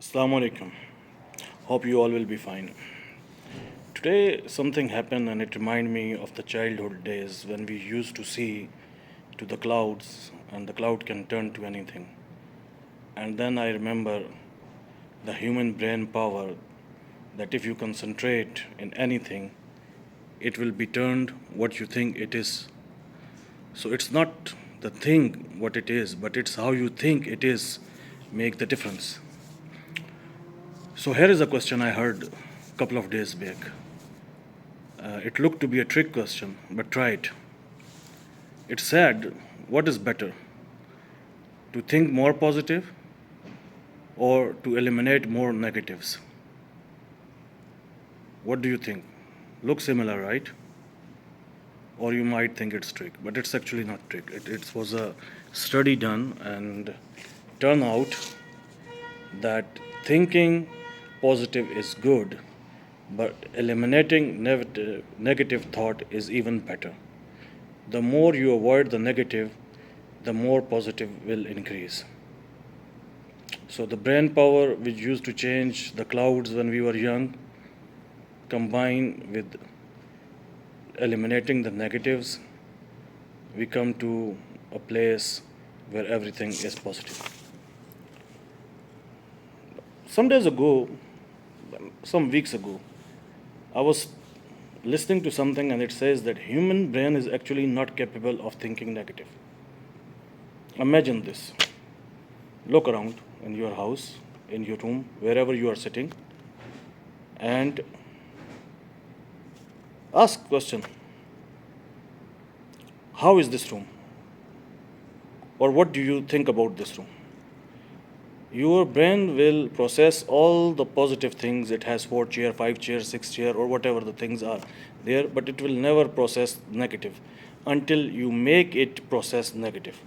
Assalamu alaikum. Hope you all will be fine. Today something happened and it reminded me of the childhood days when we used to see to the clouds and the cloud can turn to anything. And then I remember the human brain power that if you concentrate in anything, it will be turned what you think it is. So it's not the thing what it is, but it's how you think it is make the difference. So here is a question I heard a couple of days back. It looked to be a trick question, but try it. It said, what is better? To think more positive or to eliminate more negatives? What do you think? Looks similar, right? Or you might think it's trick, but it's actually not trick. It was a study done and turned out that thinking positive is good, but eliminating negative thought is even better. The more you avoid the negative, the more positive will increase. So the brain power which used to change the clouds when we were young, combined with eliminating the negatives, we come to a place where everything is positive. Some weeks ago, I was listening to something and it says that human brain is actually not capable of thinking negative. Imagine this. Look around in your house, in your room, wherever you are sitting, and ask question. How is this room? Or what do you think about this room? Your brain will process all the positive things. It has 4 chair, 5 chair, 6 chair, or whatever the things are there, but it will never process negative until you make it process negative.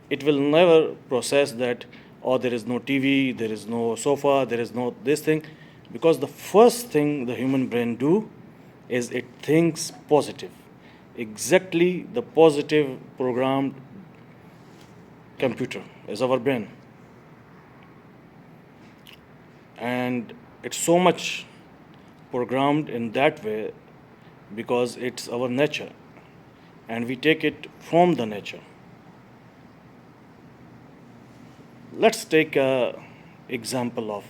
It will never process that, oh, there is no TV, there is no sofa, there is no this thing, because the first thing the human brain do is it thinks positive. Exactly the positive programmed computer is our brain. And it's so much programmed in that way because it's our nature and we take it from the nature. Let's take a example of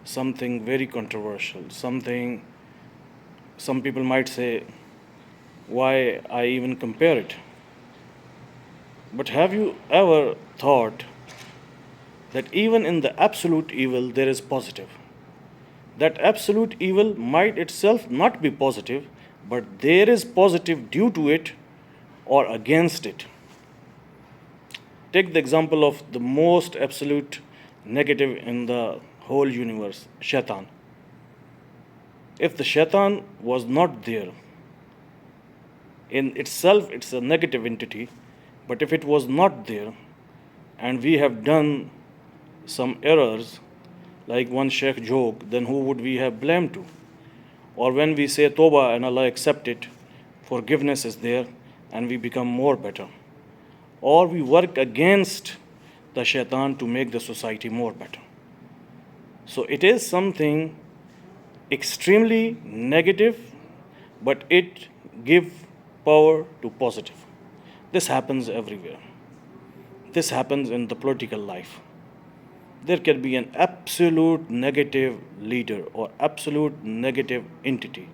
something very controversial, something some people might say why I even compare it. But have you ever thought that even in the absolute evil there is positive? That absolute evil might itself not be positive, but there is positive due to it or against it. Take the example of the most absolute negative in the whole universe, Shaitan. If the Shaitan was not there, in itself it's a negative entity, but if it was not there and we have done some errors, like one sheikh joke, then who would we have blamed to? Or when we say Toba and Allah accept it, forgiveness is there and we become more better. Or we work against the shaitan to make the society more better. So it is something extremely negative, but it gives power to positive. This happens everywhere. This happens in the political life. There can be an absolute negative leader or absolute negative entity,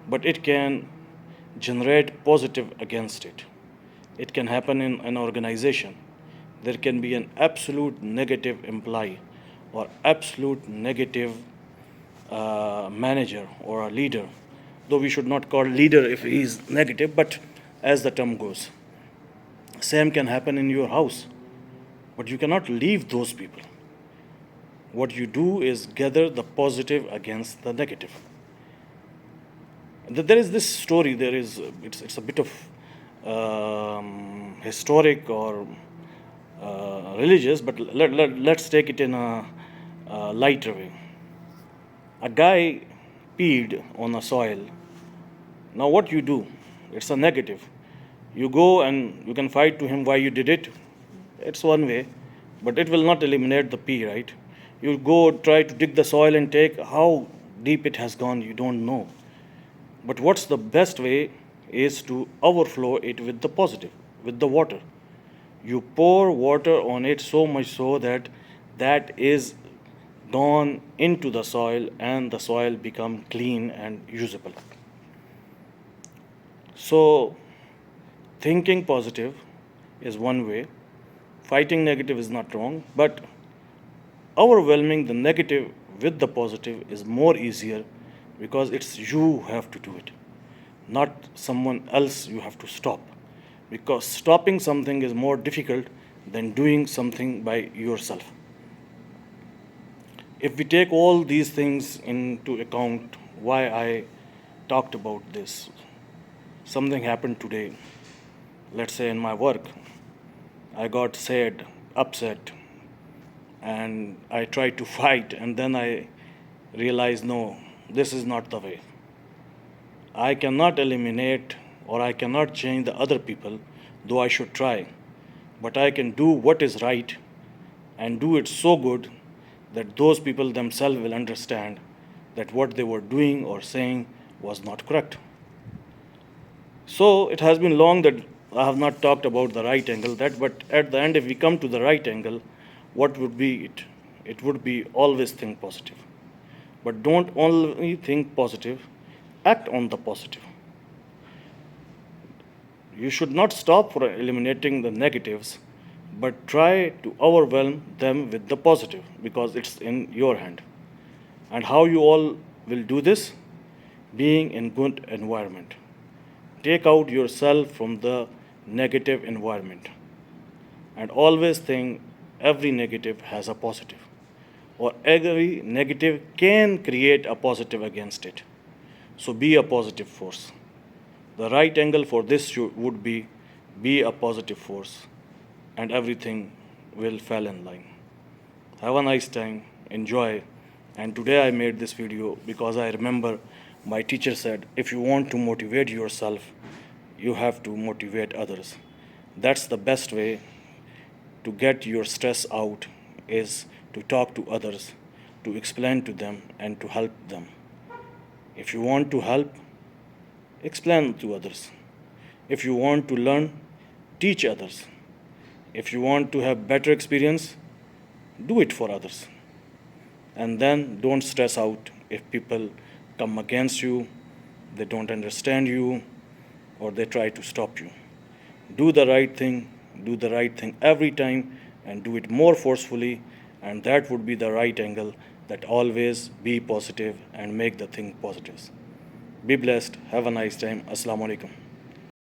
but it can generate positive against it. It can happen in an organization. There can be an absolute negative employee or absolute negative manager or a leader, though we should not call leader if he is negative, but as the term goes. Same can happen in your house. But you cannot leave those people. What you do is gather the positive against the negative. There is this story. It's a bit of historic or religious, but let's take it in a lighter way. A guy peed on a soil. Now what you do? It's a negative. You go and you can fight to him why you did it. It's one way, but it will not eliminate the pee, right? You go try to dig the soil and take how deep it has gone, you don't know. But what's the best way is to overflow it with the positive, with the water. You pour water on it so much so that that is gone into the soil and the soil become clean and usable. So thinking positive is one way. Fighting negative is not wrong, but overwhelming the negative with the positive is more easier because it's you who have to do it, not someone else you have to stop. Because stopping something is more difficult than doing something by yourself. If we take all these things into account, why I talked about this, something happened today, let's say in my work, I got sad, upset, and I tried to fight, and then I realized no, this is not the way. I cannot eliminate or I cannot change the other people, though I should try. But I can do what is right and do it so good that those people themselves will understand that what they were doing or saying was not correct. So it has been long that I have not talked about the right angle that, but at the end if we come to the right angle, what would be it? It would be always think positive. But don't only think positive, act on the positive. You should not stop for eliminating the negatives, but try to overwhelm them with the positive because it's in your hand. And how you all will do this? Being in good environment. Take out yourself from the negative environment and always think every negative has a positive or every negative can create a positive against it. So be a positive force. The right angle for this would be a positive force and everything will fall in line. Have a nice time, enjoy. And today I made this video because I remember my teacher said if you want to motivate yourself, you have to motivate others. That's the best way to get your stress out is to talk to others, to explain to them and to help them. If you want to help, explain to others. If you want to learn, teach others. If you want to have better experience, do it for others. And then don't stress out if people come against you, they don't understand you, or they try to stop you. Do the right thing every time, and do it more forcefully, and that would be the right angle that always be positive and make the thing positive. Be blessed. Have a nice time. Assalamu alaikum.